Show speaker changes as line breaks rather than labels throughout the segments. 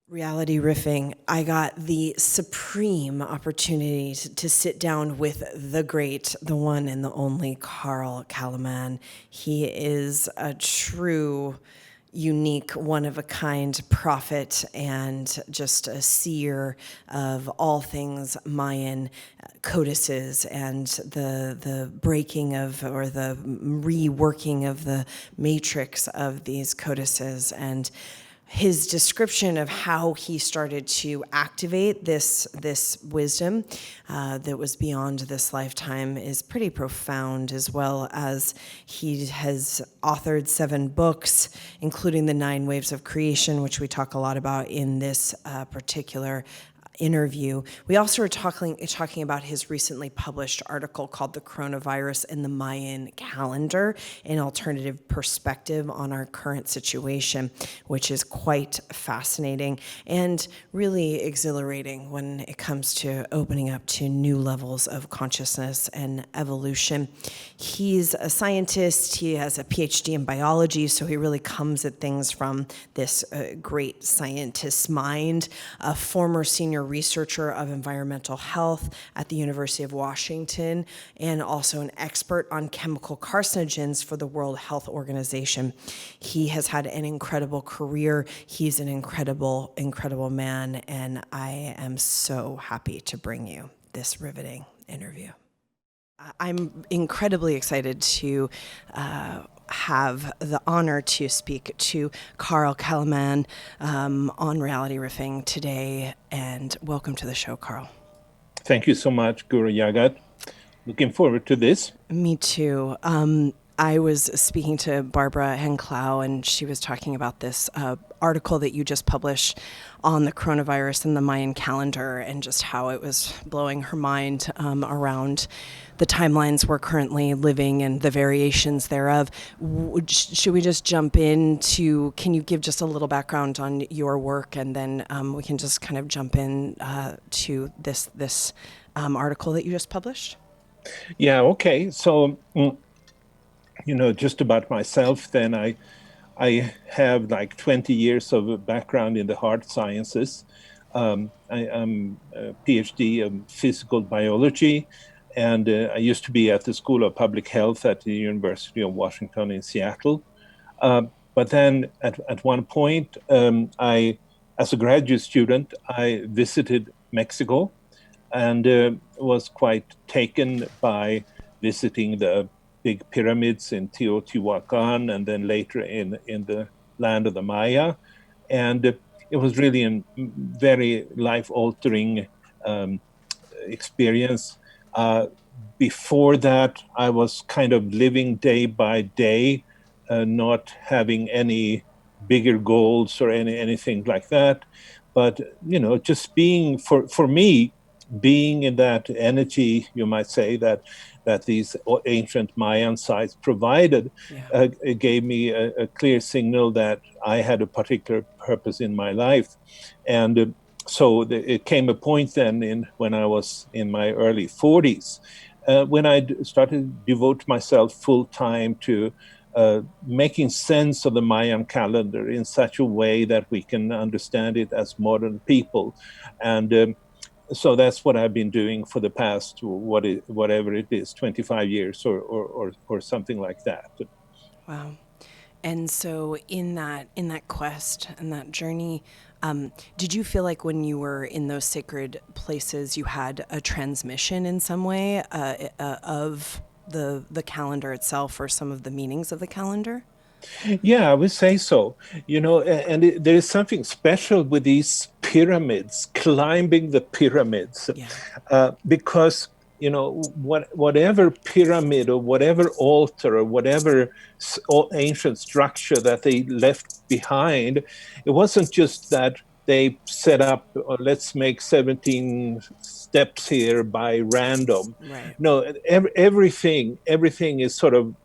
Reality Riffing, I got the supreme opportunity to sit down with the great, the one and the only Carl Calleman. He is a true, unique, one-of-a-kind prophet and just a seer of all things Mayan codices and the breaking of, or the reworking of the matrix of these codices. And his description of how he started to activate this wisdom that was beyond this lifetime is pretty profound, as well as he has authored 7 books, including The 9 Waves of Creation, which we talk a lot about in this particular interview. We also were talking about his recently published article called "The Coronavirus and the Mayan Calendar: An Alternative Perspective on Our Current Situation," which is quite fascinating and really exhilarating when it comes to opening up to new levels of consciousness and evolution. He's a scientist. He has a PhD in biology, so he really comes at things from this great scientist's mind. A former senior researcher of environmental health at the University of Washington, and also an expert on chemical carcinogens for the World Health Organization. He has had an incredible career. He's an incredible, incredible man, and I am so happy to bring you this riveting interview. I'm incredibly excited to have the honor to speak to Carl Calleman on Reality Riffing today, and welcome to the show, Carl.
Thank you so much, Guru Jagat. Looking forward to this.
Me too. I was speaking to Barbara Henclau, and she was talking about this article that you just published on the coronavirus and the Mayan calendar, and just how it was blowing her mind around the timelines we're currently living and the variations thereof. Should we just jump into, can you give just a little background on your work, and then we can just kind of jump in to this article that you just published?
Yeah, okay. So, just about myself, then I have like 20 years of a background in the hard sciences. I'm a PhD in physical biology, and I used to be at the School of Public Health at the University of Washington in Seattle. But then at one point, as a graduate student, I visited Mexico and was quite taken by visiting the big pyramids in Teotihuacan, and then later in the land of the Maya. And it was really a very life-altering experience. Before that, I was kind of living day by day, not having any bigger goals or anything like that. But, just being, for me, being in that energy, you might say, that these ancient Mayan sites provided, gave me a clear signal that I had a particular purpose in my life. And so it came a point then when I was in my early 40s, when I started to devote myself full time to making sense of the Mayan calendar in such a way that we can understand it as modern people. And so that's what I've been doing for the past, whatever it is, 25 years or something like that.
Wow. And so in that quest and that journey, did you feel like when you were in those sacred places, you had a transmission in some way of the calendar itself, or some of the meanings of the calendar?
Yeah, I would say so. There is something special with these pyramids, climbing the pyramids, because whatever pyramid or whatever altar or whatever ancient structure that they left behind, it wasn't just that they set up, let's make 17 steps here by random.
Right.
No, everything is sort of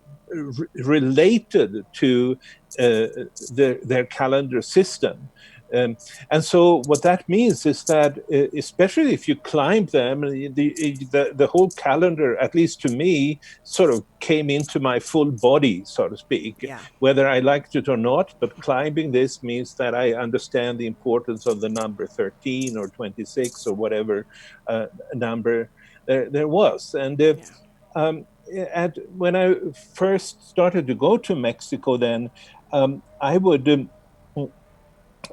related to their calendar system. And so what that means is that, especially if you climb them, the whole calendar, at least to me, sort of came into my full body, so to speak,
Yeah.
whether I liked it or not. But climbing this means that I understand the importance of the number 13 or 26 or whatever number there was. And
Yeah.
when I first started to go to Mexico, then I would.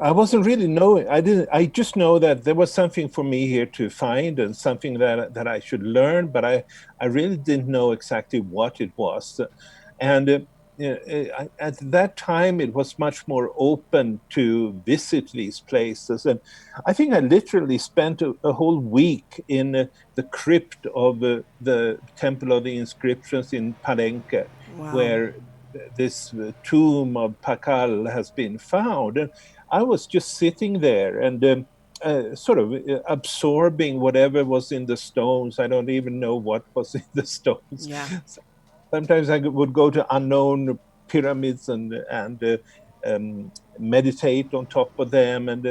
I wasn't really knowing. I didn't. I just know that there was something for me here to find and something that I should learn. But I really didn't know exactly what it was. And at that time, it was much more open to visit these places. And I think I literally spent a whole week in the crypt of the Temple of the Inscriptions in Palenque,
Wow.
where this tomb of Pakal has been found. And I was just sitting there and sort of absorbing whatever was in the stones. I don't even know what was in the stones.
Yeah.
Sometimes I would go to unknown pyramids and meditate on top of them, and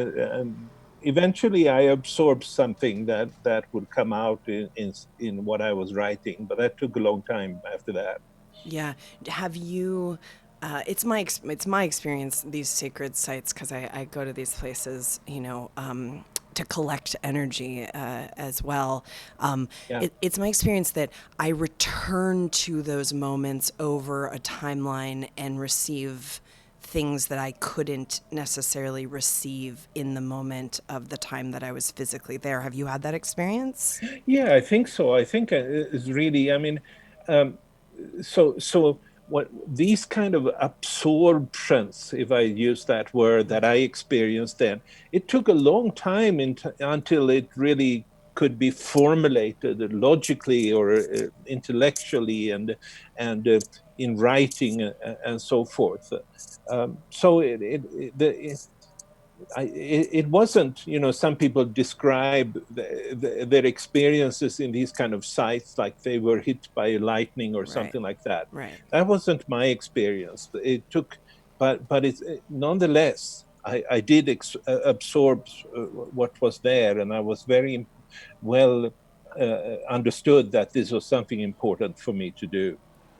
eventually I absorbed something that would come out in what I was writing. But that took a long time after that.
Yeah. Have you? It's my experience these sacred sites because I go to these places, to collect energy as well.
Yeah.
It's my experience that I return to those moments over a timeline and receive things that I couldn't necessarily receive in the moment of the time that I was physically there. Have you had that experience?
Yeah, I think so. I think it's really, I mean, um, so what these kind of absorptions, if I use that word, that I experienced then, it took a long time until it really could be formulated logically or intellectually and in writing and so forth. So it wasn't, some people describe their experiences in these kind of sites like they were hit by lightning or
Right.
something like that.
Right.
That wasn't my experience. It took, but it's nonetheless, I did absorb what was there, and I was very well understood that this was something important for me to do.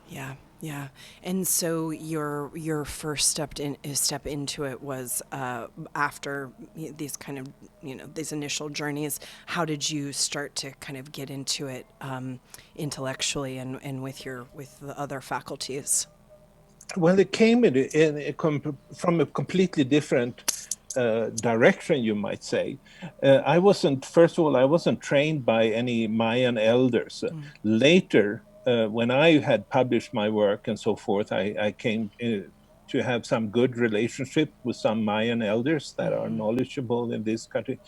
Yeah, yeah. And so your first step into it was after these kind of these initial journeys. How did you start to kind of get into it intellectually and with the other faculties?
Well, it came from a completely different direction, you might say. I wasn't, first of all, I wasn't trained by any Mayan elders. Later, when I had published my work and so forth, I came to have some good relationship with some Mayan elders that are knowledgeable in this country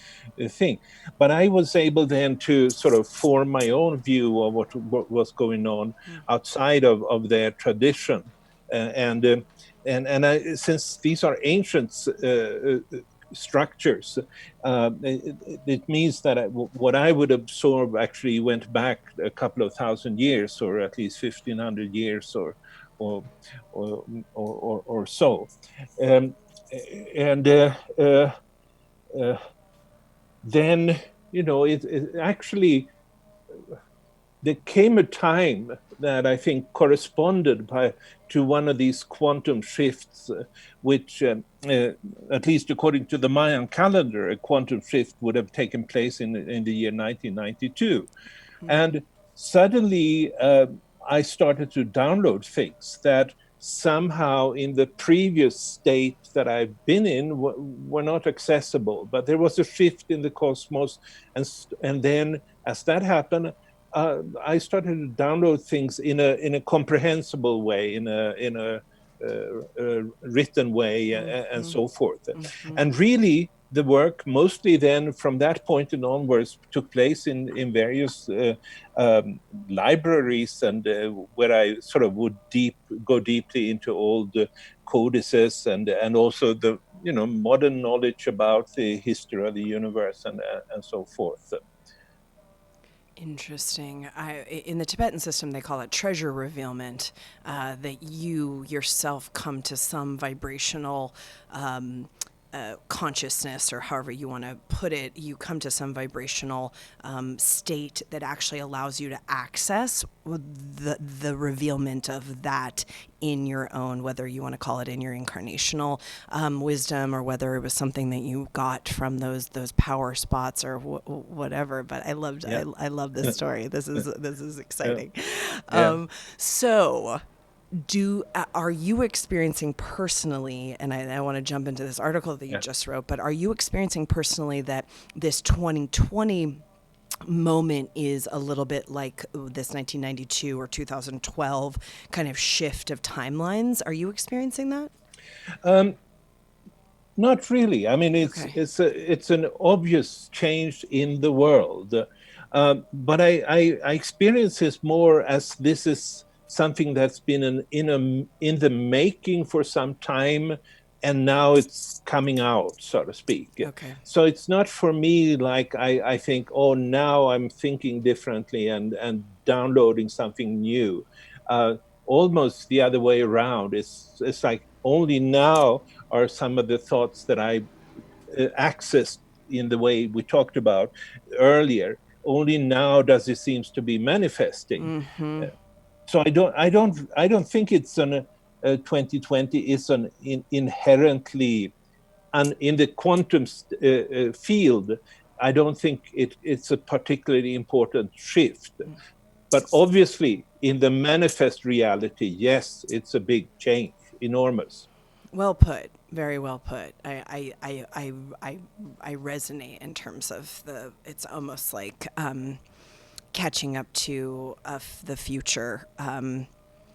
thing. But I was able then to sort of form my own view of what was going on outside of their tradition. And since these are ancient structures, it means that what I would absorb actually went back a couple of thousand years, or at least 1,500 years, or or so. Um, and then it actually there came a time that I think corresponded to one of these quantum shifts, which, at least according to the Mayan calendar, a quantum shift would have taken place in the year 1992. And suddenly I started to download things that somehow in the previous state that I've been in were not accessible. But there was a shift in the cosmos. And then as that happened, I started to download things in a comprehensible way, in a written way, and so forth. And really, the work mostly then from that point and onwards took place in various libraries, and where I sort of would go deeply into old codices and also the modern knowledge about the history of the universe and so forth.
Interesting. In the Tibetan system, they call it treasure revealment, that you yourself come to some vibrational consciousness, or however you want to put it, you come to some vibrational state that actually allows you to access the revealment of that in your own, whether you want to call it in your incarnational wisdom, or whether it was something that you got from those power spots or whatever. But I love this story. This is exciting. So are you experiencing personally, and I want to jump into this article that you just wrote, but are you experiencing personally that this 2020 moment is a little bit like this 1992 or 2012 kind of shift of timelines? Are you experiencing that?
Not really. I mean, it's an obvious change in the world, but I experience this more as this is something that's been in the making for some time, and now it's coming out, so to speak.
Okay.
So it's not for me like I think, oh, now I'm thinking differently and downloading something new. Almost the other way around. It's like only now are some of the thoughts that I accessed in the way we talked about earlier. Only now does it seems to be manifesting. So I don't think it's an 2020 is an inherently, and in the quantum field, I don't think it's a particularly important shift. But obviously, in the manifest reality, yes, it's a big change, enormous.
Well put. Very well put. I resonate in terms of it's almost like catching up to the future.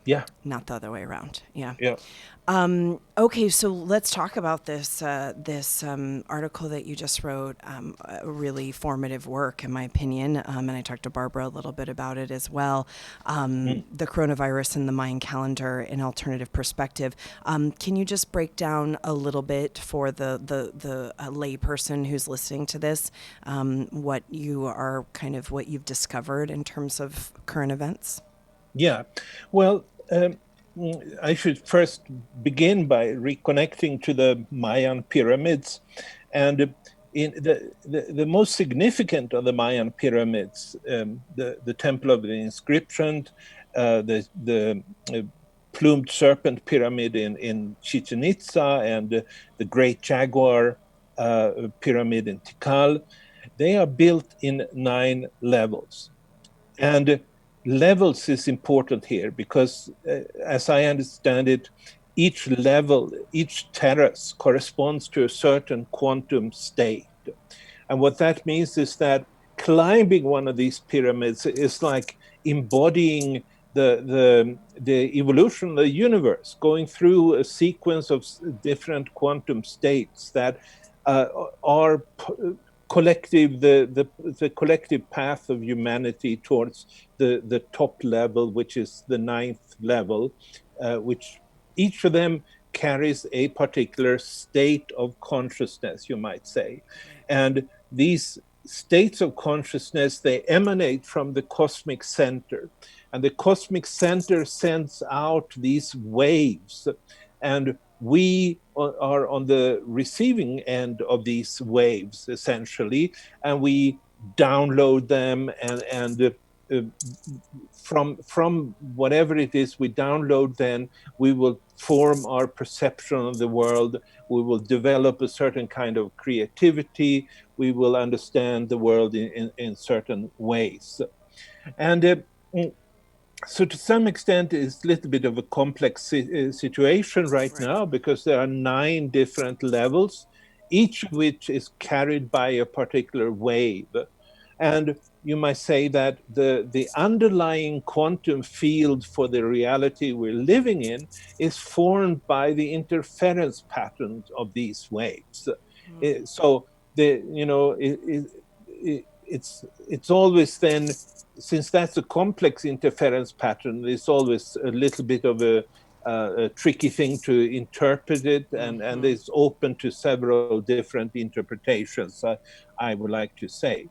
Yeah.
Not the other way around. Yeah.
Yeah.
Okay, so let's talk about this article that you just wrote. A really formative work, in my opinion. And I talked to Barbara a little bit about it as well. The coronavirus and the Mayan calendar, an alternative perspective. Can you just break down a little bit for the lay person who's listening to this, what you've discovered in terms of current events?
Yeah. Well, I should first begin by reconnecting to the Mayan Pyramids. And in the most significant of the Mayan Pyramids, the Temple of the Inscription, the plumed serpent pyramid in Chichen Itza, and the Great Jaguar pyramid in Tikal, they are built in 9 levels. And levels is important here because, as I understand it, each level, each terrace corresponds to a certain quantum state. And what that means is that climbing one of these pyramids is like embodying the evolution of the universe, going through a sequence of different quantum states that are collective, the collective path of humanity towards the top level, which is the 9th level, which each of them carries a particular state of consciousness, you might say. And these states of consciousness, they emanate from the cosmic center. And the cosmic center sends out these waves. And we are on the receiving end of these waves, essentially, and we download them, and from whatever it is we download, then we will form our perception of the world. We will develop a certain kind of creativity. We will understand the world in certain ways. And so to some extent, it's a little bit of a complex situation right now, because there are 9 different levels, each of which is carried by a particular wave. And you might say that the underlying quantum field for the reality we're living in is formed by the interference patterns of these waves. So it's always then, since that's a complex interference pattern, it's always a little bit of a tricky thing to interpret it, and it's open to several different interpretations, I would like to say.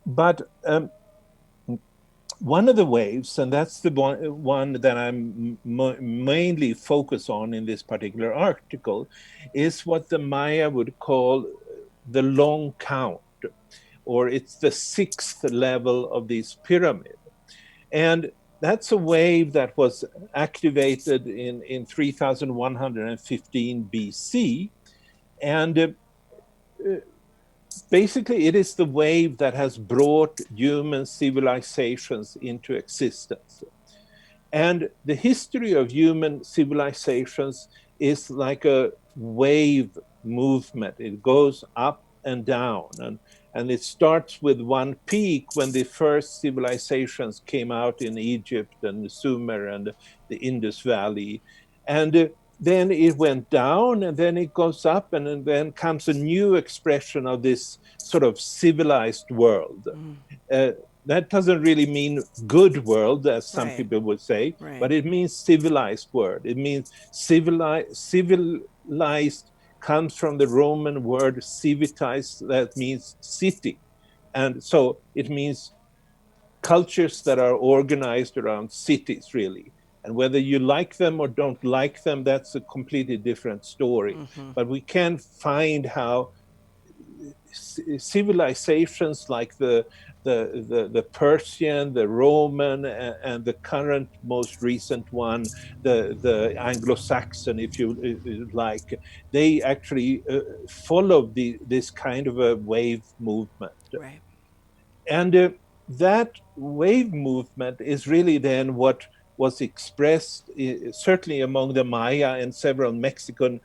But one of the waves, and that's the one that I'm mainly focused on in this particular article, is what the Maya would call the long count, or it's the sixth level of this pyramid. And that's a wave that was activated in 3115 BC. And basically, it is the wave that has brought human civilizations into existence. And the history of human civilizations is like a wave movement. It goes up and down. And it starts with one peak when the first civilizations came out in Egypt and the Sumer and the Indus Valley. And then it went down, and then it goes up, and then comes a new expression of this sort of civilized world. That doesn't really mean good world, as some people would say, but it means civilized world. It means civilized comes from the Roman word civitas, that means city. And so it means cultures that are organized around cities, really. And whether you like them or don't like them, that's a completely different story. But we can find how civilizations like the Persian, the Roman, and the current most recent one, the Anglo-Saxon, if you like, they actually follow this kind of a wave movement.
Right.
And that wave movement is really then what was expressed, certainly among the Maya and several Mexican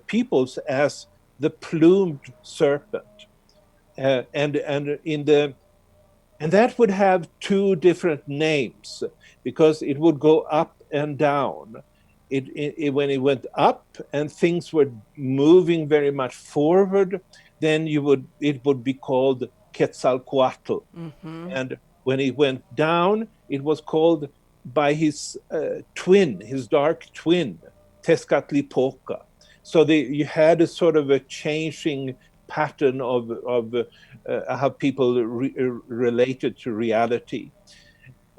peoples, as the plumed serpent. And that would have two different names, because it would go up and down. When it went up and things were moving very much forward, then it would be called Quetzalcoatl. And when it went down, it was called by his twin, his dark twin, Tezcatlipoca. So you had a sort of a changing pattern of how people related to reality.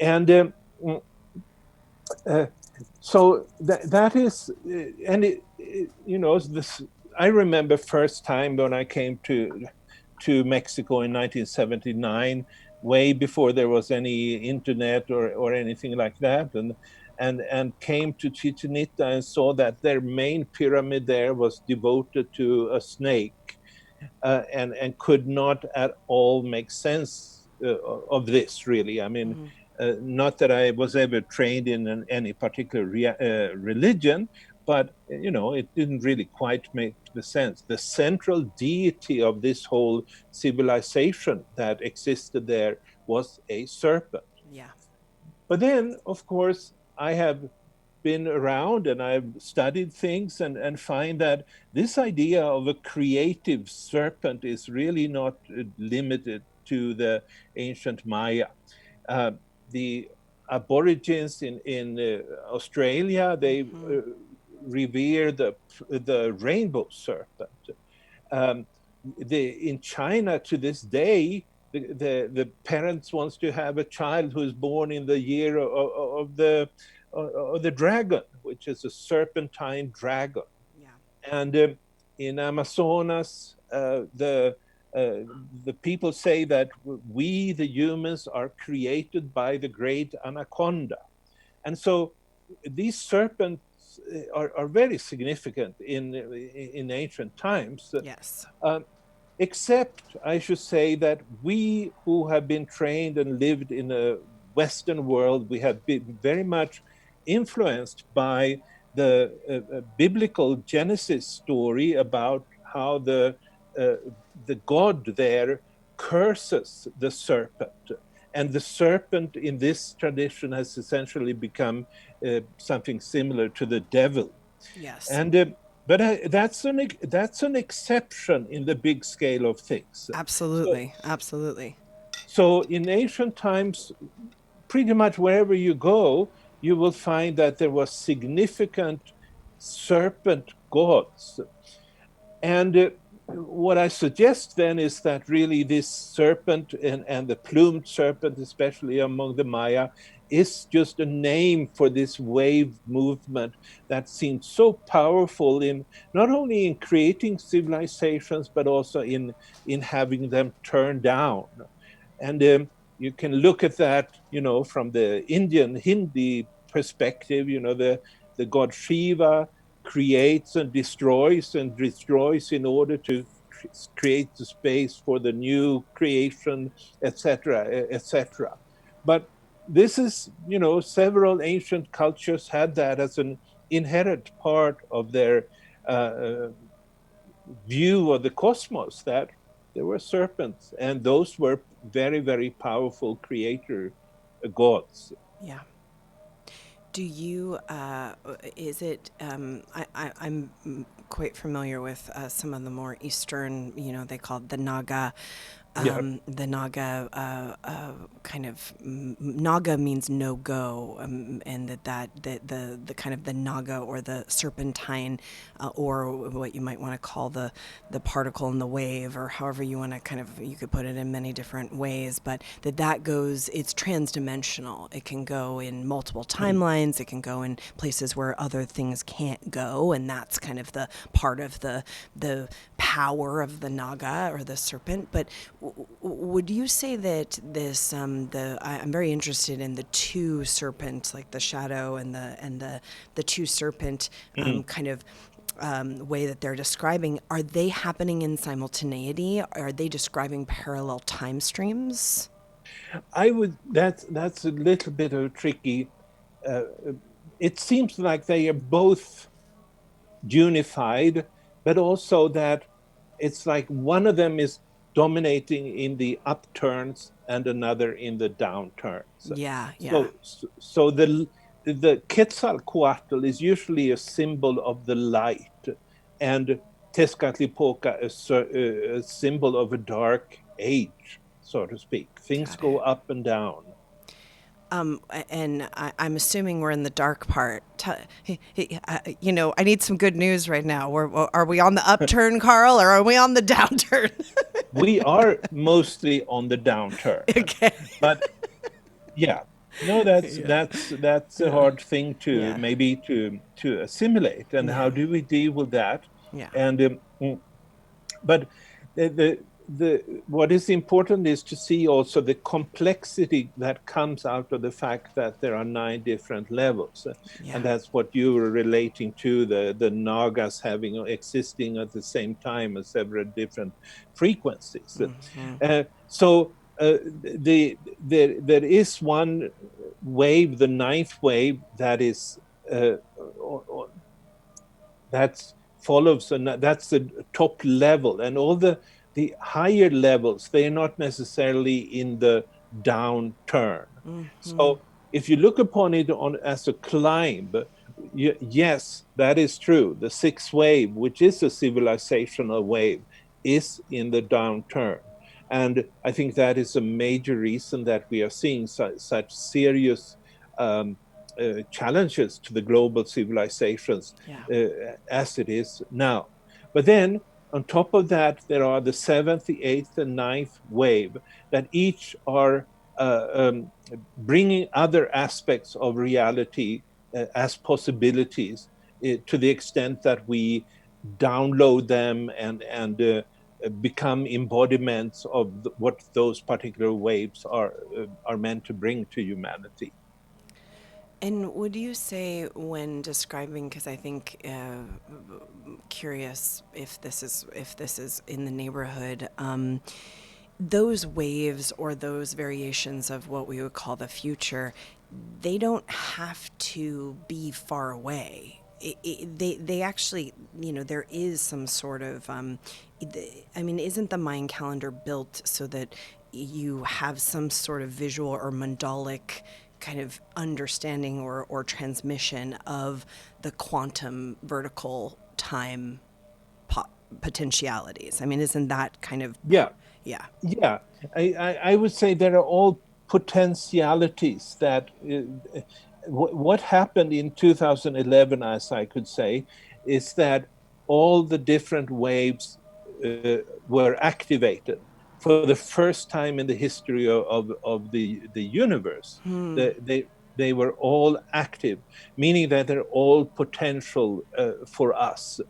And so that is, and this, I remember first time when I came to Mexico in 1979, way before there was any internet or anything like that, and came to Chichen Itza and saw that their main pyramid there was devoted to a snake, and could not at all make sense of this, really. I mean, not that I was ever trained in any particular religion, but it didn't really quite make the sense. The central deity of this whole civilization that existed there was a serpent.
Yeah.
But then, of course, I have been around and I've studied things and find that this idea of a creative serpent is really not limited to the ancient Maya. The Aborigines in Australia, they revere the rainbow serpent. In China to this day, the parents wants to have a child who is born in the year of the dragon, which is a serpentine dragon.
Yeah.
And in Amazonas, the people say that we, the humans, are created by the great anaconda. And so these serpents are very significant in ancient times.
Yes.
Except, I should say, that we who have been trained and lived in a Western world, we have been very much influenced by the biblical Genesis story about how the god there curses the serpent. And the serpent in this tradition has essentially become something similar to the devil.
Yes.
But that's an exception in the big scale of things.
Absolutely. Absolutely.
So in ancient times, pretty much wherever you go, you will find that there was significant serpent gods. And what I suggest then is that really this serpent and the plumed serpent, especially among the Maya, is just a name for this wave movement that seems so powerful in not only in creating civilizations but also in having them turn down. And you can look at that, from the Indian Hindi perspective. The god Shiva creates and destroys in order to create the space for the new creation, etc., etc. But this is, several ancient cultures had that as an inherent part of their uh, view of the cosmos, that there were serpents, and those were very, very powerful creator gods.
Yeah. Do you, is it, I'm quite familiar with some of the more Eastern, they call it the Naga.
Yeah.
Kind of Naga means no go, and the kind of the Naga or the serpentine, or what you might want to call the particle in the wave, or however you want to you could put it in many different ways, but that goes, it's transdimensional. It can go in multiple timelines. It can go in places where other things can't go, and that's kind of the part of the power of the Naga or the serpent. But would you say that I'm very interested in the two serpent, like the shadow and the two serpent kind of way that they're describing? Are they happening in simultaneity? Are they describing parallel time streams?
That's a little bit of tricky. Uh, it seems like they are both unified, but also that it's like one of them is dominating in the upturns and another in the downturns.
Yeah, yeah.
So the Quetzalcoatl is usually a symbol of the light, and Tezcatlipoca a symbol of a dark age, so to speak. Things
Got
go
it.
up and down.
And I'm assuming we're in the dark part. I need some good news right now. Are we on the upturn, Carl, or are we on the downturn?
We are mostly on the downturn,
Okay.
but yeah, no, that's
Yeah.
that's that's a hard thing to
Yeah.
maybe to assimilate. And how
Yeah.
do we deal with that?
Yeah.
And but what is important is to see also the complexity that comes out of the fact that there are 9 different levels.
Yeah.
And that's what you were relating to, the Nagas having existing at the same time as several different frequencies. So there is one wave, the ninth wave, that is that's follows, and that's the top level. And all the higher levels, they're not necessarily in the downturn. So if you look upon it as a climb, yes, that is true. The sixth wave, which is a civilizational wave, is in the downturn. And I think that is a major reason that we are seeing such serious challenges to the global civilizations
Yeah.
as it is now. But then, on top of that, there are the seventh, the eighth, and ninth wave that each are bringing other aspects of reality as possibilities, to the extent that we download them and become embodiments of what those particular waves are meant to bring to humanity.
And would you say, when describing, because I think curious if this is in the neighborhood, those waves or those variations of what we would call the future, they don't have to be far away. They actually, there is some sort of, I mean, isn't the Mayan calendar built so that you have some sort of visual or mandalic kind of understanding or transmission of the quantum vertical time potentialities? I mean, isn't that kind of,
Yeah.
yeah.
Yeah, I would say there are all potentialities that what happened in 2011, as I could say, is that all the different waves were activated for the first time in the history of the universe. They were all active, meaning that they're all potential for us.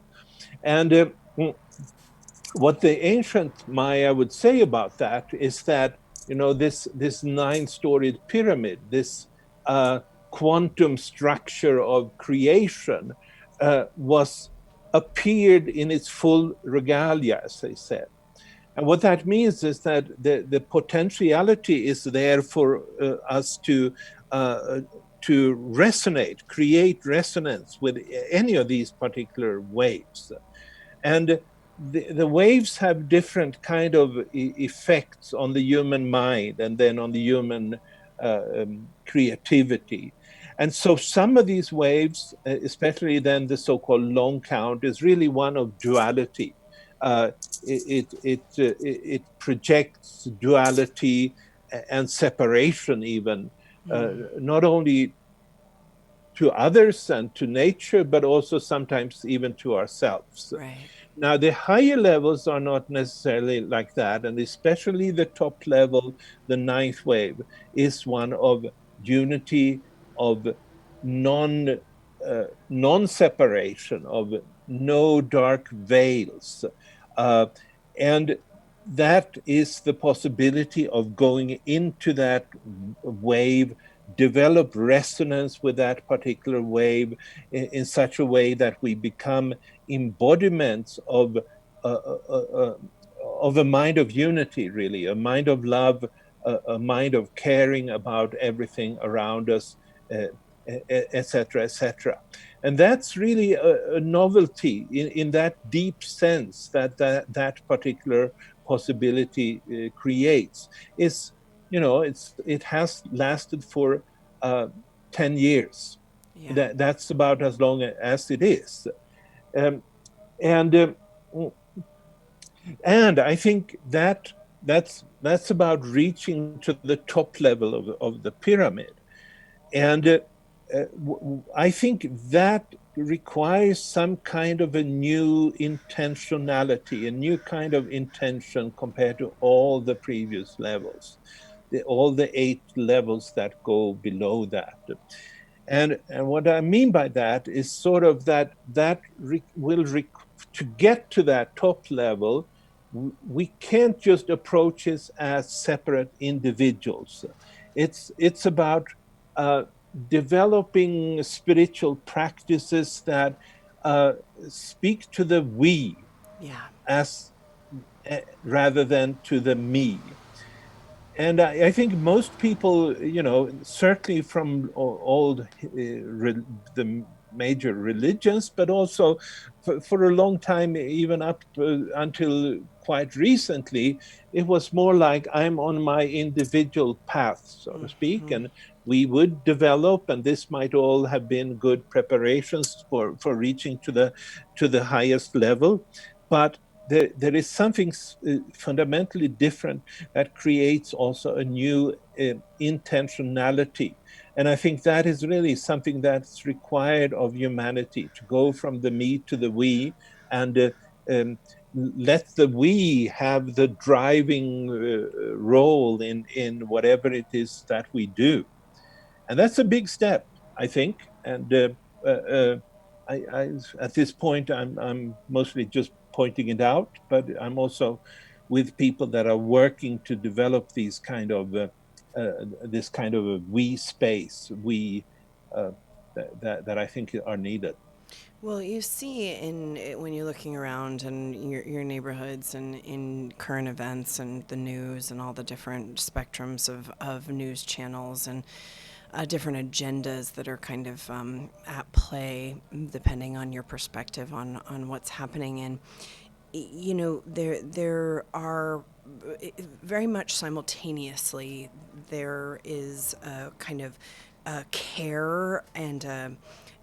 And what the ancient Maya would say about that is that, you know, this nine-storied pyramid, this quantum structure of creation, was appeared in its full regalia, as they said. And what that means is that the potentiality is there for us to resonate, create resonance with any of these particular waves. And the waves have different kind of effects on the human mind and then on the human creativity. And so some of these waves, especially then the so-called long count, is really one of duality. Uh, it projects duality and separation even, not only to others and to nature, but also sometimes even to ourselves.
Right.
Now, the higher levels are not necessarily like that, and especially the top level, the ninth wave, is one of unity, of non non-separation, of no dark veils, and that is the possibility of going into that wave, develop resonance with that particular wave in such a way that we become embodiments of a mind of unity, really, a mind of love, a mind of caring about everything around us, etc., etc. And that's really a novelty in that deep sense that particular possibility creates. Is, you know, it has lasted for 10 years.
Yeah.
That's about as long as it is. Um, and and I think that's about reaching to the top level of the pyramid. And I think that requires some kind of a new intentionality, a new kind of intention compared to all the previous levels, all the 8 levels that go below that. And what I mean by that is sort of to get to that top level, we can't just approach it as separate individuals. It's about developing spiritual practices that speak to the we,
Yeah.
as rather than to the me. And I think most people, you know, certainly from all the major religions, but also for a long time, even up until quite recently, it was more like I'm on my individual path, so to speak, and we would develop, and this might all have been good preparations for reaching to the highest level, but there is something fundamentally different that creates also a new intentionality. And I think that is really something that's required of humanity, to go from the me to the we, and um, let the we have the driving role in whatever it is that we do. And that's a big step, I think. And uh, uh, at this point, I'm mostly just pointing it out, but I'm also with people that are working to develop these kind of this kind of a we space, we uh, that I think are needed.
Well, you see when you're looking around in your neighborhoods and in current events and the news and all the different spectrums of news channels and different agendas that are kind of at play, depending on your perspective on what's happening. And you know, there are very much simultaneously there is a kind of care and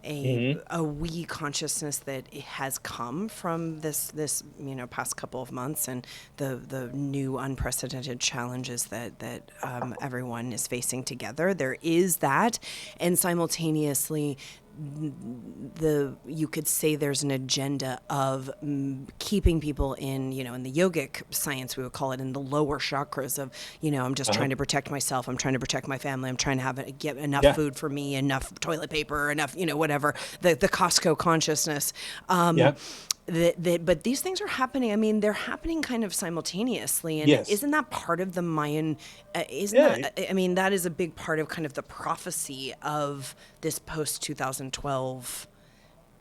Hmm.
a we consciousness that it has come from this you know past couple of months and the new unprecedented challenges that everyone is facing together. There is that, and simultaneously you could say there's an agenda of keeping people in, in the yogic science, we would call it, in the lower chakras of, I'm just trying to protect myself, I'm trying to protect my family, I'm trying to get enough
Yeah.
food for me, enough toilet paper, enough, whatever, the Costco consciousness.
Yeah.
But these things are happening. I mean, they're happening kind of simultaneously, and
Yes.
isn't that part of the Mayan? Isn't
Yeah.
that? I mean, that is a big part of kind of the prophecy of this post 2012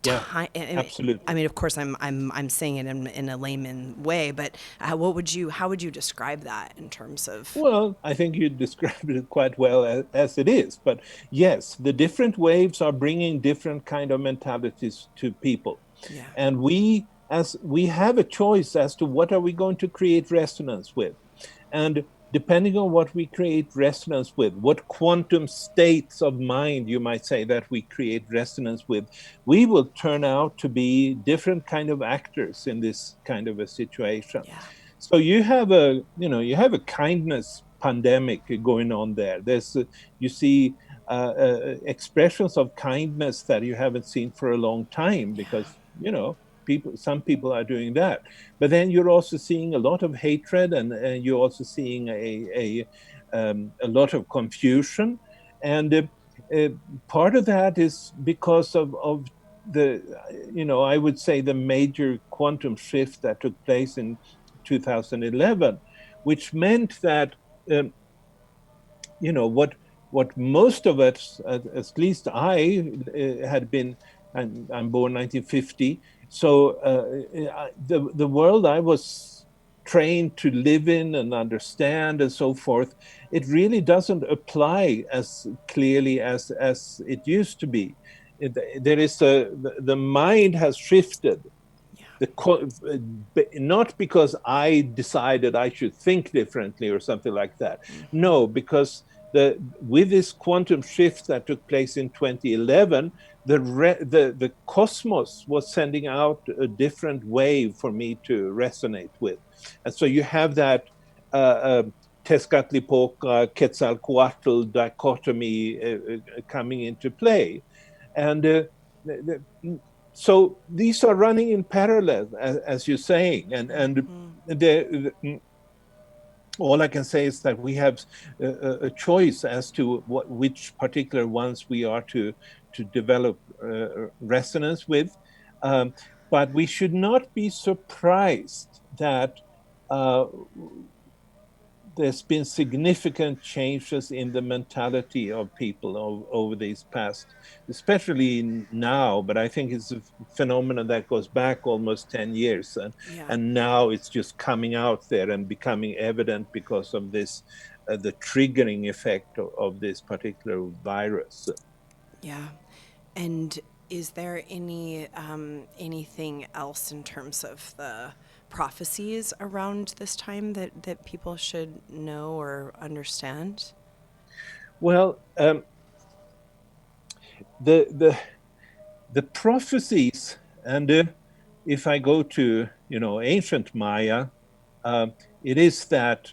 Yeah.
time. I
Absolutely.
mean, of course, I'm saying it in a layman way, but how would you describe that in terms of?
Well, I think you described it quite well as it is. But yes, the different waves are bringing different kind of mentalities to people.
Yeah.
And we have a choice as to what are we going to create resonance with. And depending on what we create resonance with, what quantum states of mind, you might say, that we create resonance with, we will turn out to be different kind of actors in this kind of a situation.
Yeah.
So you have a kindness pandemic going on there. You see expressions of kindness that you haven't seen for a long time, because some people are doing that. But then you're also seeing a lot of hatred, and you're also seeing a lot of confusion, and part of that is because of the I would say the major quantum shift that took place in 2011, which meant that um, what most of us, at least I, had been. I'm born 1950, so the world I was trained to live in and understand and so forth, it really doesn't apply as clearly as it used to be. There is the mind has shifted, not because I decided I should think differently or something like that. No, because with this quantum shift that took place in 2011, the cosmos was sending out a different wave for me to resonate with, and so you have that Tezcatlipoca Quetzalcoatl dichotomy coming into play, and so these are running in parallel, as you're saying, and all I can say is that we have a choice as to which particular ones we are to develop resonance with, but we should not be surprised that uh, there's been significant changes in the mentality of people over these past, especially now, but I think it's a phenomenon that goes back almost 10 years.
Yeah.
And now it's just coming out there and becoming evident because of this, the triggering effect of this particular virus.
Yeah. And is there anything else in terms of the prophecies around this time that people should know or understand?
Well, the prophecies, and if I go to ancient Maya, it is that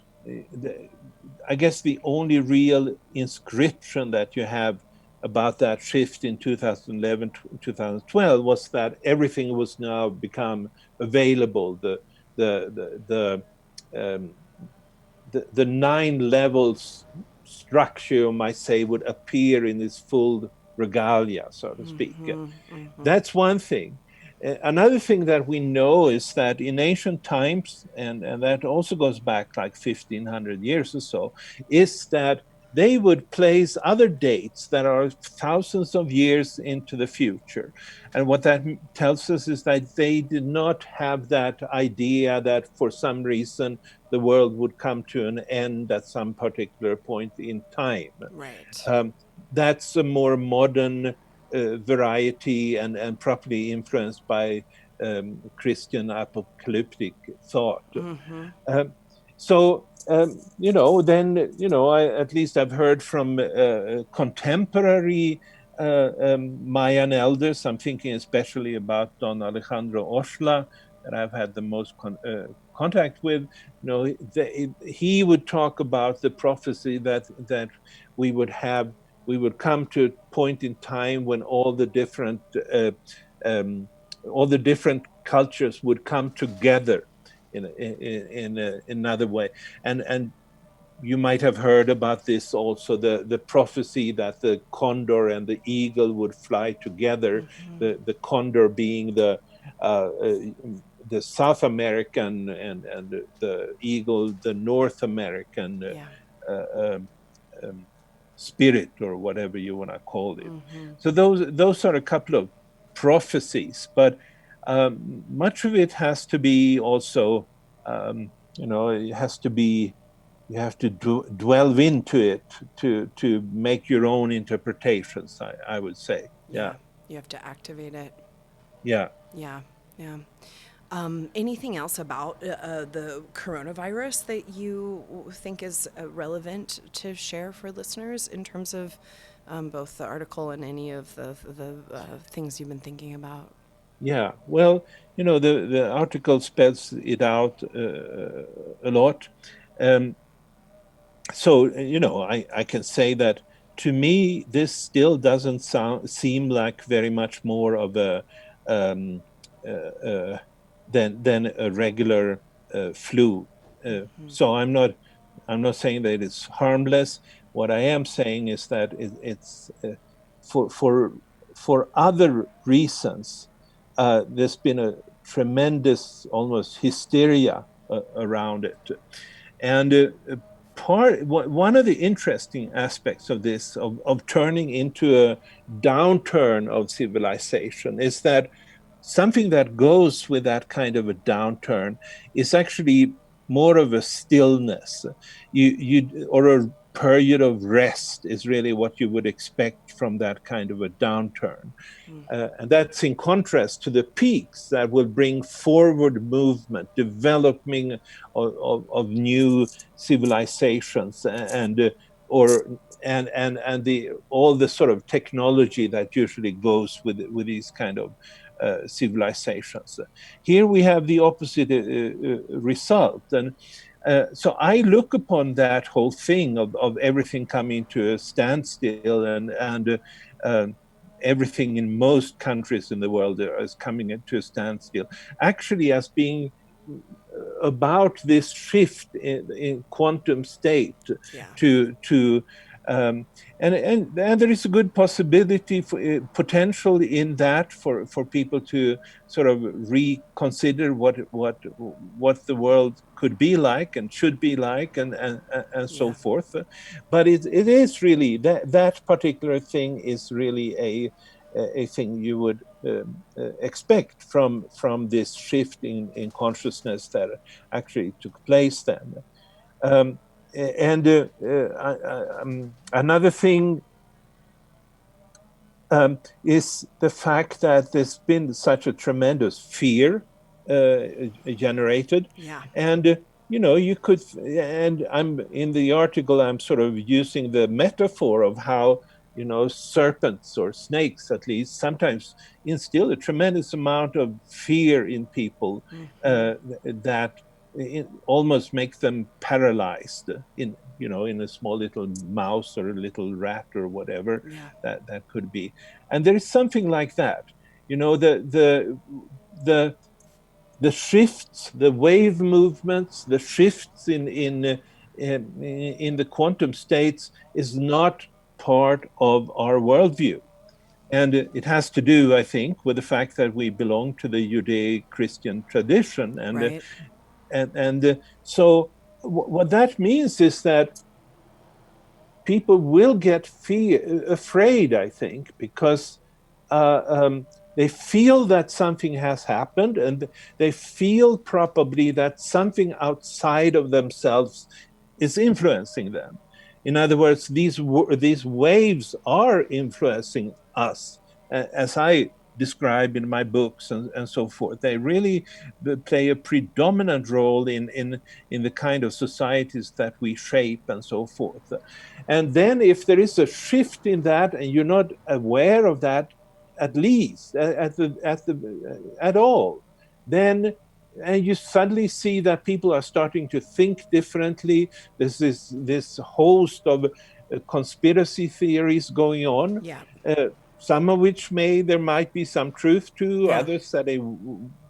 I guess the only real inscription that you have about that shift in 2011 2012 was that everything was now become available. Um, the 9 levels structure, you might say, would appear in its full regalia, so to speak. That's one thing. Another thing that we know is that in ancient times, and that also goes back like 1500 years or so, is that they would place other dates that are thousands of years into the future. And what that tells us is that they did not have that idea that for some reason the world would come to an end at some particular point in time.
Right.
Um, that's a more modern variety, and properly influenced by Christian apocalyptic thought. Um, then at least I've heard from contemporary Mayan elders. I'm thinking especially about Don Alejandro Oshla, that I've had the most contact with. He would talk about the prophecy that we would have we would come to a point in time when all the um, different cultures would come together in another way. And you might have heard about this also, the prophecy that the condor and the eagle would fly together, the condor being uh, uh, the South American, and the eagle, the North American
Yeah.
um, spirit, or whatever you want to call it. So those are a couple of prophecies, but much of it has to be also, it has to be, you have to dwell into it to make your own interpretations. I would say, yeah,
Yeah. You have to activate it.
yeah.
Yeah. Yeah. Anything else about the coronavirus that you think is relevant to share for listeners in terms of both the article and any of the things you've been thinking about?
Yeah, well, the article spells it out a lot. Um, so, I can say that to me, this still doesn't seem like very much more of a um, than a regular flu. So I'm not saying that it's harmless. What I am saying is that it's for for for other reasons. There's been a tremendous, almost hysteria around it, and one of the interesting aspects of this, of turning into a downturn of civilization, is that something that goes with that kind of a downturn is actually more of a stillness. Or a period of rest is really what you would expect from that kind of a downturn. And that's in contrast to the peaks that will bring forward movement, development of new civilizations, and the all the sort of technology that usually goes with these kind of civilizations. Here we have the opposite result, and so I look upon that whole thing of everything coming to a standstill, and everything in most countries in the world is coming to a standstill, actually as being about this shift in quantum state
Yeah.
to and there is a good possibility for potential in that for people to sort of reconsider what the world could be like and should be like, and so
Yeah.
forth. But it is really that particular thing is really a thing you would expect from this shift in consciousness that actually took place then. Um, and another thing is the fact that there's been such a tremendous fear generated,
Yeah.
and you could, and I'm in the article, I'm sort of using the metaphor of how serpents, or snakes at least, sometimes instill a tremendous amount of fear in people, that almost make them paralyzed in a small little mouse or a little rat or whatever
Yeah.
that could be. And there is something like that. The shifts, the wave movements, the shifts in the quantum states is not part of our worldview. And it has to do, I think, with the fact that we belong to the Judeo-Christian tradition,
Right.
so what that means is that people will get afraid, I think, because they feel that something has happened, and they feel probably that something outside of themselves is influencing them. In other words, these waves are influencing us, as I describe in my books, and so forth. They really play a predominant role in the kind of societies that we shape, and so forth. And then if there is a shift in that, and you're not aware of that, at least at all, then and you suddenly see that people are starting to think differently. There's this host of conspiracy theories going on,
Yeah.
some of which there might be some truth to,
Yeah.
others that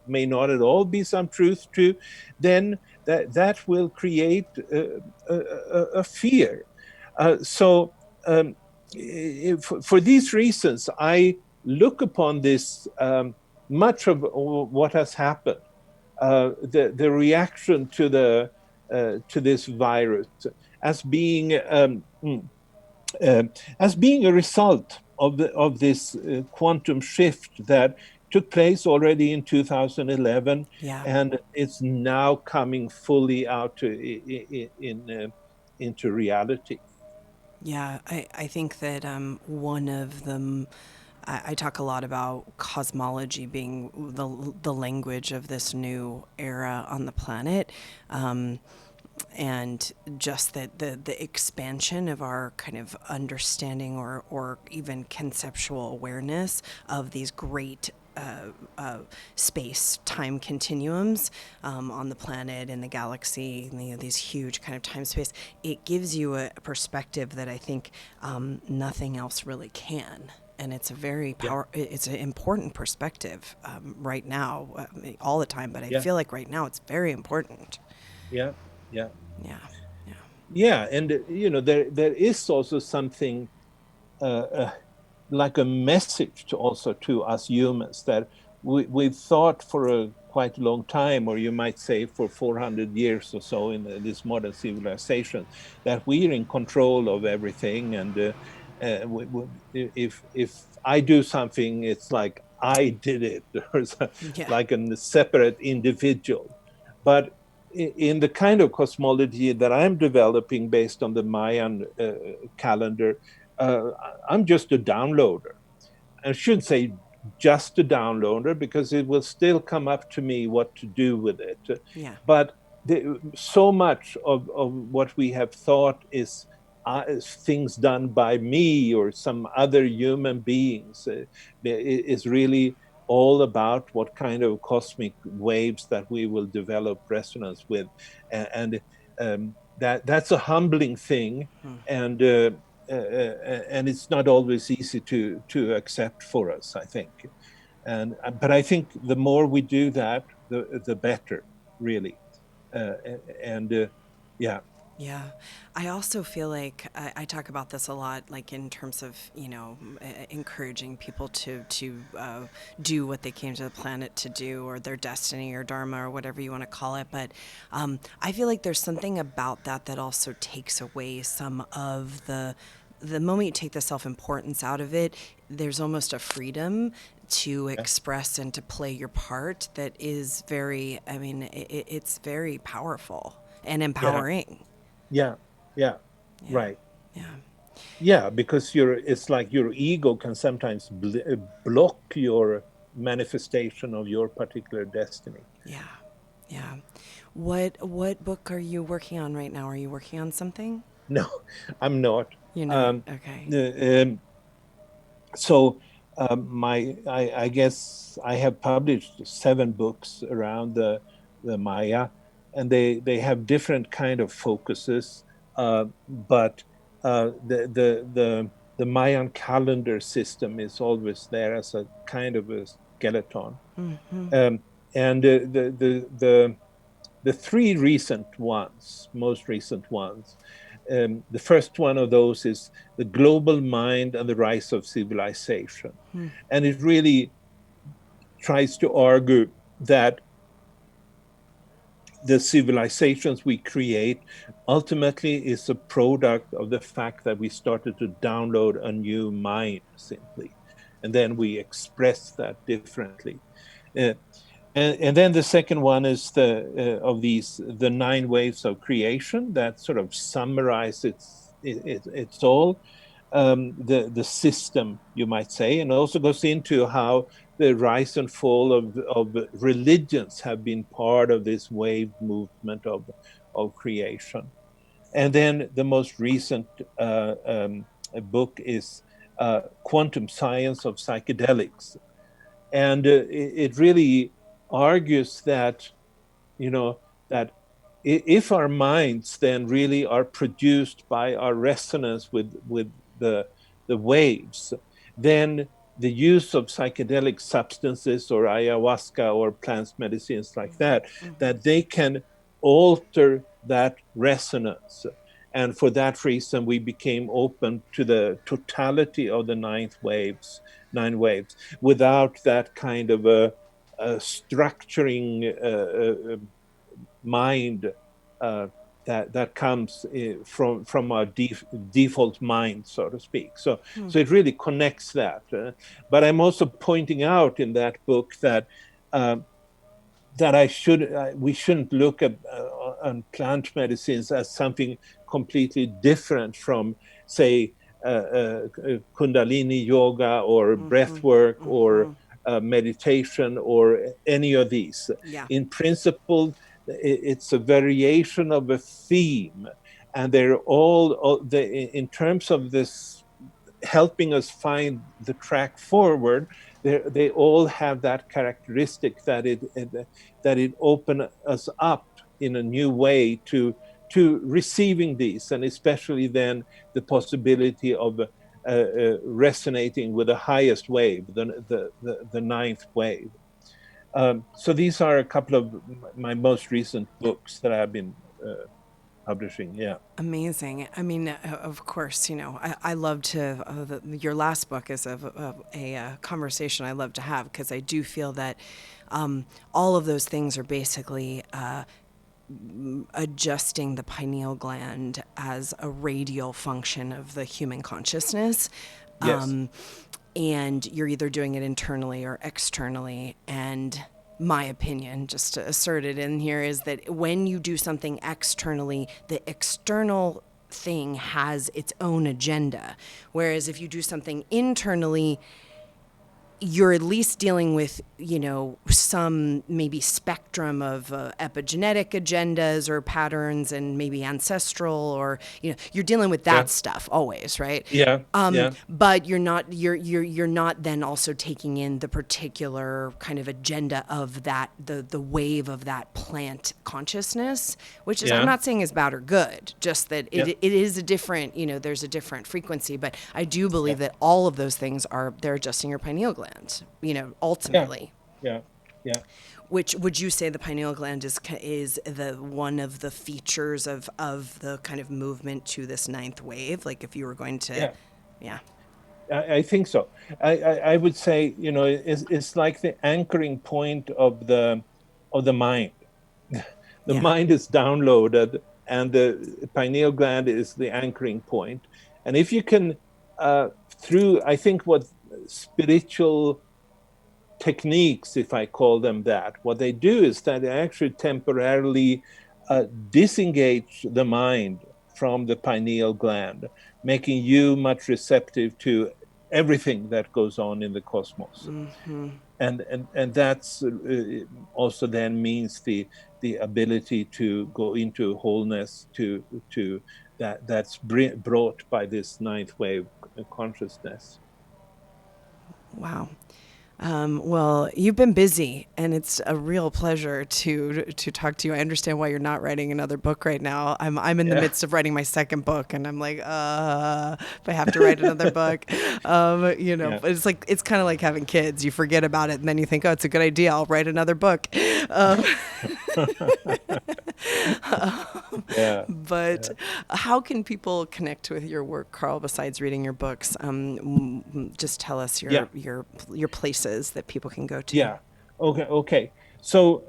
may not at all be some truth to, then that will create a fear. So for these reasons, I look upon this, much of what has happened, the reaction to this virus, as being as being a result of this quantum shift that took place already in 2011,
Yeah.
and it's now coming fully out into reality.
Yeah, I think that one of them, I talk a lot about cosmology being the language of this new era on the planet. And just that the expansion of our kind of understanding or even conceptual awareness of these great space time continuums on the planet and the galaxy, and, these huge kind of time space, it gives you a perspective that I think nothing else really can. And it's a very
Yeah,
it's an important perspective right now, all the time. But I
yeah,
feel like right now it's very important.
yeah, yeah.
Yeah, yeah,
Yeah, and there is also something, uh, uh, like a message to also to us humans, that we've thought for a quite long time, or you might say for 400 years or so in this modern civilization, that we're in control of everything, and if I do something, it's like I did it, or
yeah,
like a separate individual. But in the kind of cosmology that I'm developing based on the Mayan calendar, uh, I'm just a downloader. I shouldn't say just a downloader, because it will still come up to me what to do with it.
yeah,
But so much of what we have thought is things done by me or some other human beings, is really all about what kind of cosmic waves that we will develop resonance with. And that's a humbling thing. And and it's not always easy to accept for us, I think. And but I think the more we do that, the better, really. Uh, and yeah,
yeah. I also feel like I talk about this a lot, like in terms of encouraging people to do what they came to the planet to do, or their destiny, or dharma, or whatever you want to call it. But I feel like there's something about that also takes away some of the moment you take the self-importance out of it, there's almost a freedom to
yeah,
express and to play your part that is very, I mean, it's very powerful and
yeah,
empowering.
yeah, yeah,
Yeah,
right.
yeah,
Yeah, because it's like your ego can sometimes block your manifestation of your particular destiny.
yeah, yeah. What book are you working on right now? Are you working on something?
No, I'm not.
You're not.
Um,
Okay.
so I guess I have published 7 books around the Maya, and they have different kind of focuses. But the Mayan calendar system is always there as a kind of a skeleton. Um, and the 3 most recent ones. The first one of those is The Global Mind and the Rise of Civilization. And it really tries to argue that the civilizations we create ultimately is a product of the fact that we started to download a new mind simply. And then we express that differently. Uh, and then the second one is the 9 waves of creation that sort of summarize it's all, the system, you might say, and also goes into how the rise and fall of religions have been part of this wave movement of creation. And then the most recent book is Quantum Science of Psychedelics. And it really argues that, you know, that if our minds then really are produced by our resonance with the waves, then the use of psychedelic substances or ayahuasca or plant medicines like that, that they can alter that resonance. And for that reason, we became open to the totality of the nine waves, without that kind of a structuring mind that comes from our default mind, so to speak. So it really connects that. But I'm also pointing out in that book that we shouldn't look at on plant medicines as something completely different from, say, Kundalini yoga or breath work or meditation or any of these.
Yeah.
In principle, it's a variation of a theme, and they're all in terms of this helping us find the track forward. They all have that characteristic that it open us up in a new way to receiving these, and especially then the possibility of resonating with the highest wave, the ninth wave. So these are a couple of my most recent books that I've been publishing. Yeah.
Amazing. I mean, of course, I love to, your last book is a conversation I love to have, because I do feel that all of those things are basically adjusting the pineal gland as a radial function of the human consciousness.
Yes.
And you're either doing it internally or externally. And my opinion, just to assert it in here, is that when you do something externally, the external thing has its own agenda. Whereas if you do something internally, you're at least dealing with, some maybe spectrum of epigenetic agendas or patterns, and maybe ancestral, or, you're dealing with that stuff always, right?
Yeah.
But you're not then also taking in the particular kind of agenda of that, the wave of that plant consciousness, which is, I'm not saying is bad or good, just that it is a different, there's a different frequency. But I do believe that all of those things they're adjusting your pineal gland, ultimately.
Yeah.
Which would you say the pineal gland is the one of the features of the kind of movement to this ninth wave? Like if you were going to,
I think so. I would say, it's like the anchoring point of the mind. The mind is downloaded, and the pineal gland is the anchoring point. And if you can, through, I think, what spiritual techniques, if I call them that, what they do is that they actually temporarily disengage the mind from the pineal gland, making you much receptive to everything that goes on in the cosmos. And that's also then means the ability to go into wholeness, to that's brought by this ninth wave consciousness.
Wow. Well, you've been busy, and it's a real pleasure to talk to you. I understand why you're not writing another book right now. I'm in the midst of writing my second book, and I'm like, if I have to write another book, but it's kind of like having kids. You forget about it, and then you think, oh, it's a good idea. I'll write another book. But how can people connect with your work, Carl, besides reading your books? Just tell us your places that people can go to.
Yeah. Okay. So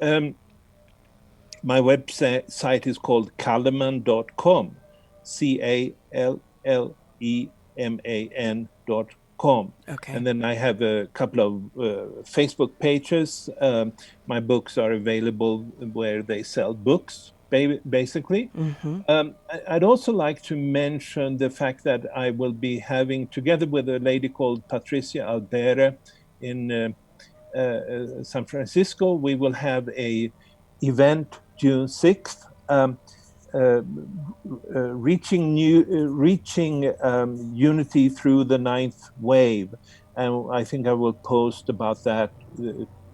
my website is called calleman.com, CALLEMAN.com.
Okay.
And then I have a couple of Facebook pages. My books are available where they sell books, basically. I'd also like to mention the fact that I will be having, together with a lady called Patricia Albere in San Francisco, we will have a event June 6th, reaching unity through the ninth wave. And I think I will post about that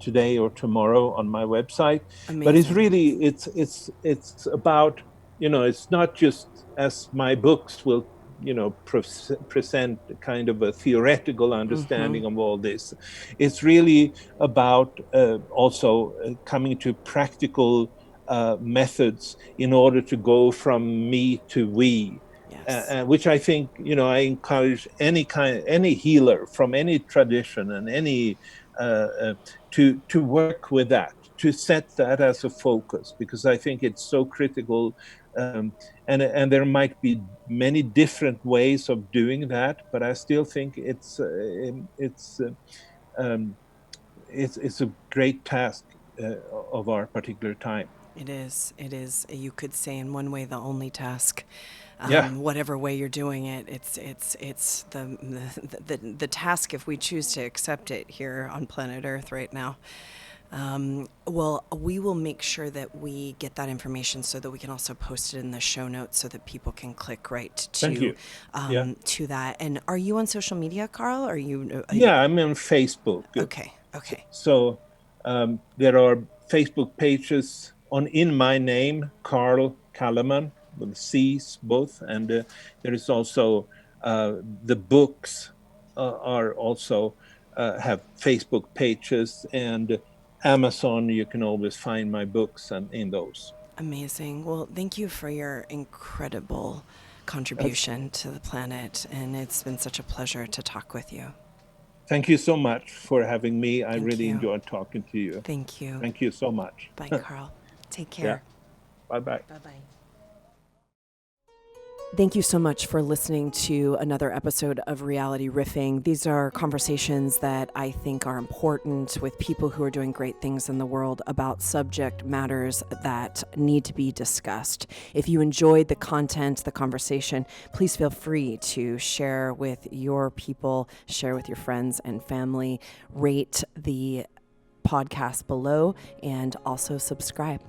today or tomorrow on my website.
Amazing.
But it's really it's about, it's not just, as my books will present kind of a theoretical understanding of all this. It's really about also coming to practical methods in order to go from me to we.
Yes.
Which I think, I encourage any healer from any tradition and any to work with that, to set that as a focus, because I think it's so critical. And there might be many different ways of doing that, but I still think it's a great task of our particular time.
It is. It is. You could say in one way the only task.
Yeah.
Whatever way you're doing it, it's the task if we choose to accept it here on planet Earth right now. Well, we will make sure that we get that information so that we can also post it in the show notes so that people can click right to to that. And are you on social media, Carl? Are you?
Yeah, I'm on Facebook.
Okay.
So there are Facebook pages in my name, Carl Calleman, with C's both, and there is also the books are also have Facebook pages, and Amazon. You can always find my books and in those.
Amazing. Well, thank you for your incredible contribution to the planet, and it's been such a pleasure to talk with you.
Thank you so much for having me. I really
you.
enjoyed talking to you.
Thank you.
Thank you so much.
Bye, Carl. Take care.
Yeah. Bye-bye.
Bye-bye. Thank you so much for listening to another episode of Reality Riffing. These are conversations that I think are important with people who are doing great things in the world about subject matters that need to be discussed. If you enjoyed the content, the conversation, please feel free to share with your people, share with your friends and family, rate the podcast below, and also subscribe.